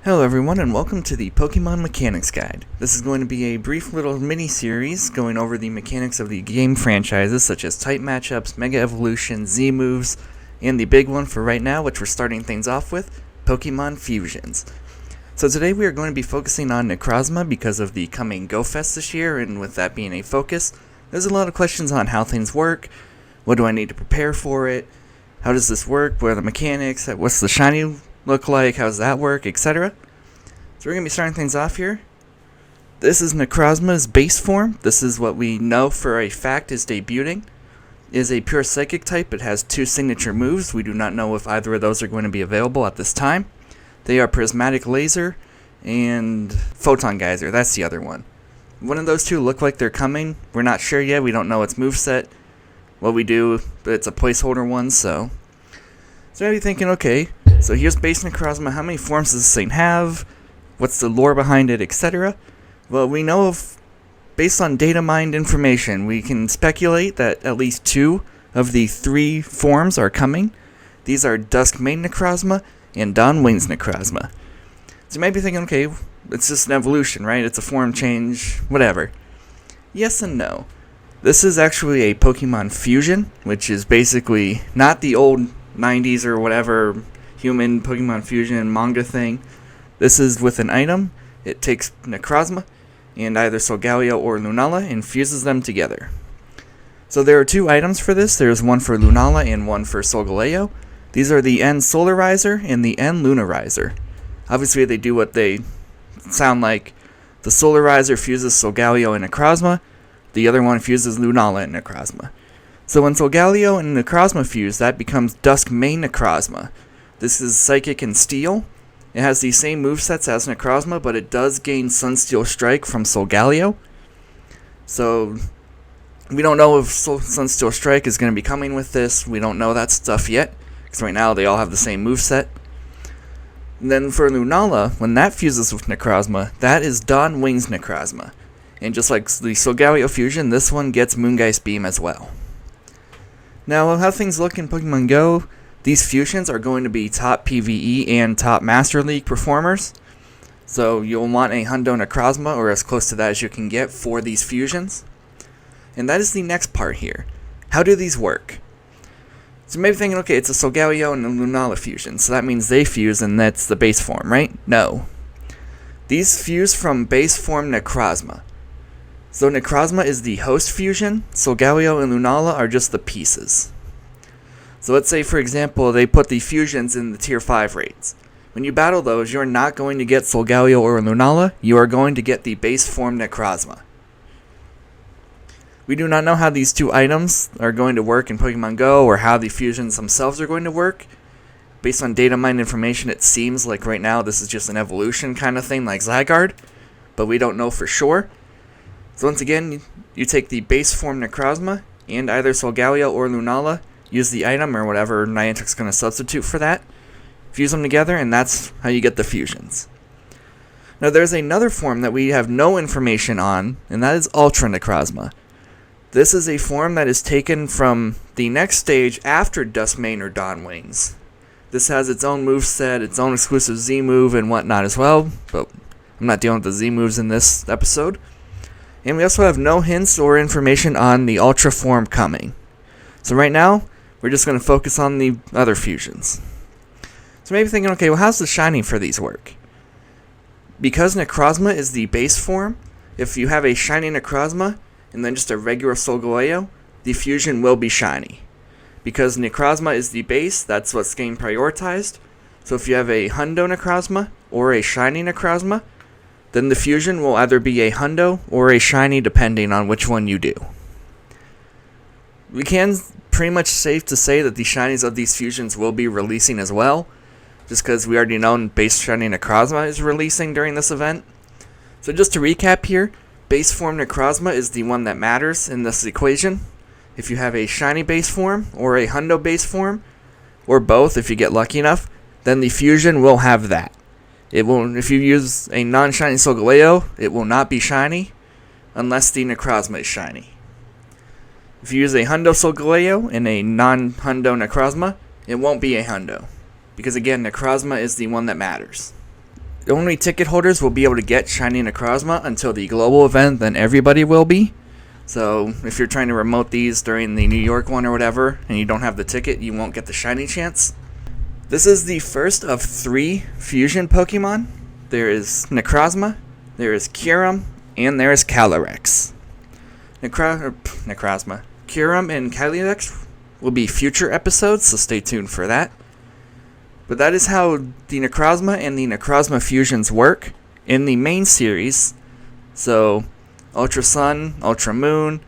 Hello everyone and welcome to the Pokémon Mechanics Guide. This is going to be a brief little mini-series going over the mechanics of the game franchises such as type matchups, Mega Evolution, Z-moves, and the big one for right now, which we're starting things off with, Pokémon Fusions. So today we are going to be focusing on Necrozma because of the coming Go Fest this year, and with that being a focus, there's a lot of questions on how things work, what do I need to prepare for it, how does this work, what are the mechanics, what's the shiny look like, how does that work, etc. So we're going to be starting things off here. This is Necrozma's base form. This is what we know for a fact is debuting. It is a pure psychic type. It has two signature moves. We do not know if either of those are going to be available at this time. They are Prismatic Laser and Photon Geyser. That's the other one. One of those two look like they're coming. We're not sure yet. We don't know its moveset. What we do, but it's a placeholder one, so maybe thinking, okay, so here's base Necrozma. How many forms does this thing have? What's the lore behind it, etc.? Well, we know based on data mined information, we can speculate that at least two of the three forms are coming. These are Duskmane Necrozma and Dawn Wings Necrozma. So you might be thinking, okay, it's just an evolution, right? It's a form change, whatever. Yes and no. This is actually a Pokemon fusion, which is basically not the old 90s or whatever human Pokemon fusion manga thing. This is with an item. It takes Necrozma and either Solgaleo or Lunala and fuses them together. So there are two items for this. There's one for Lunala and one for Solgaleo. These are the N Solarizer and the N Lunarizer. Obviously they do what they sound like. The Solarizer fuses Solgaleo and Necrozma. The other one fuses Lunala and Necrozma. So when Solgaleo and Necrozma fuse, that becomes Duskmane Necrozma. This is Psychic and Steel. It has the same movesets as Necrozma, but it does gain Sunsteel Strike from Solgaleo. So we don't know if Sunsteel Strike is going to be coming with this. We don't know that stuff yet, because right now they all have the same moveset. And then for Lunala, when that fuses with Necrozma, that is Dawn Wings Necrozma. And just like the Solgaleo fusion, this one gets Moongeist Beam as well. Now, how things look in Pokemon Go, these fusions are going to be top PvE and top Master League performers. So you'll want a Hundo Necrozma, or as close to that as you can get, for these fusions. And that is the next part here. How do these work? So maybe thinking, okay, it's a Solgaleo and a Lunala fusion, so that means they fuse and that's the base form, right? No. These fuse from base form Necrozma. So Necrozma is the host fusion, Solgaleo and Lunala are just the pieces. So let's say, for example, they put the fusions in the tier 5 raids. When you battle those, you're not going to get Solgaleo or Lunala, you are going to get the base form Necrozma. We do not know how these two items are going to work in Pokemon Go, or how the fusions themselves are going to work. Based on data mined information, it seems like right now this is just an evolution kind of thing like Zygarde, but we don't know for sure. So once again, you take the base form Necrozma, and either Solgaleo or Lunala, use the item or whatever Niantic's going to substitute for that, fuse them together, and that's how you get the fusions. Now there's another form that we have no information on, and that is Ultra Necrozma. This is a form that is taken from the next stage after Duskmane or Dawn Wings. This has its own moveset, its own exclusive Z move and whatnot as well, but I'm not dealing with the Z moves in this episode. And we also have no hints or information on the Ultra form coming. So right now, we're just going to focus on the other fusions. So maybe thinking, okay, well, how's the shiny for these work? Because Necrozma is the base form, if you have a shiny Necrozma and then just a regular Solgaleo, the fusion will be shiny. Because Necrozma is the base, that's what's getting prioritized. So if you have a Hundo Necrozma or a shiny Necrozma, then the fusion will either be a Hundo or a shiny depending on which one you do. We can pretty much safe to say that the shinies of these fusions will be releasing as well, just because we already know base shiny Necrozma is releasing during this event. So just to recap here, base form Necrozma is the one that matters in this equation. If you have a shiny base form or a Hundo base form, or both if you get lucky enough, then the fusion will have that. It will, if you use a non-shiny Solgaleo, it will not be shiny unless the Necrozma is shiny. If you use a Hundo Solgaleo and a non-Hundo Necrozma, it won't be a Hundo. Because again, Necrozma is the one that matters. only ticket holders will be able to get shiny necrozma until the global event, then everybody will be. So if you're trying to remote these during the New York one or whatever, and you don't have the ticket, you won't get the shiny chance. This is the first of 3 fusion Pokemon. There is Necrozma, there is Kyurem, and there is Calyrex. Necrozma. Kyurem and Calyrex will be future episodes, so stay tuned for that. But that is how the Necrozma and the Necrozma fusions work in the main series. So Ultra Sun, Ultra Moon,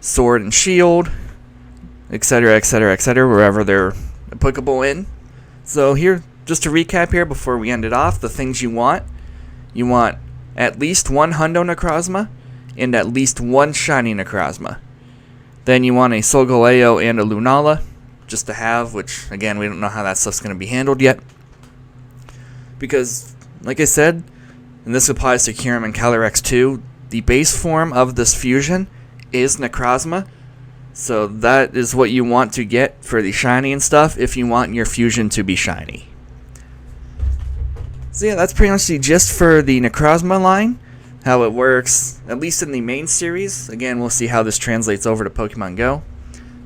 Sword and Shield, etc., etc., etc., wherever they're applicable in. So here, just to recap here before we end it off, the things you want at least 1 Hundo Necrozma and at least 1 Shiny Necrozma. Then you want a Solgaleo and a Lunala, just to have, which, again, we don't know how that stuff's going to be handled yet. Because, like I said, and this applies to Kyurem and Calyrex too, the base form of this fusion is Necrozma. So that is what you want to get for the shiny and stuff if you want your fusion to be shiny. So yeah, that's pretty much the gist for the Necrozma line, how it works, at least in the main series. Again, we'll see how this translates over to Pokemon Go.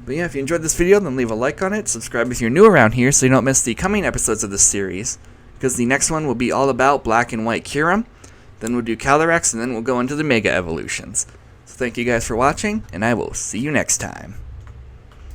But yeah, if you enjoyed this video, then leave a like on it, subscribe if you're new around here so you don't miss the coming episodes of this series, because the next one will be all about Black and White Kyurem, then we'll do Calyrex, and then we'll go into the Mega Evolutions. So thank you guys for watching, and I will see you next time.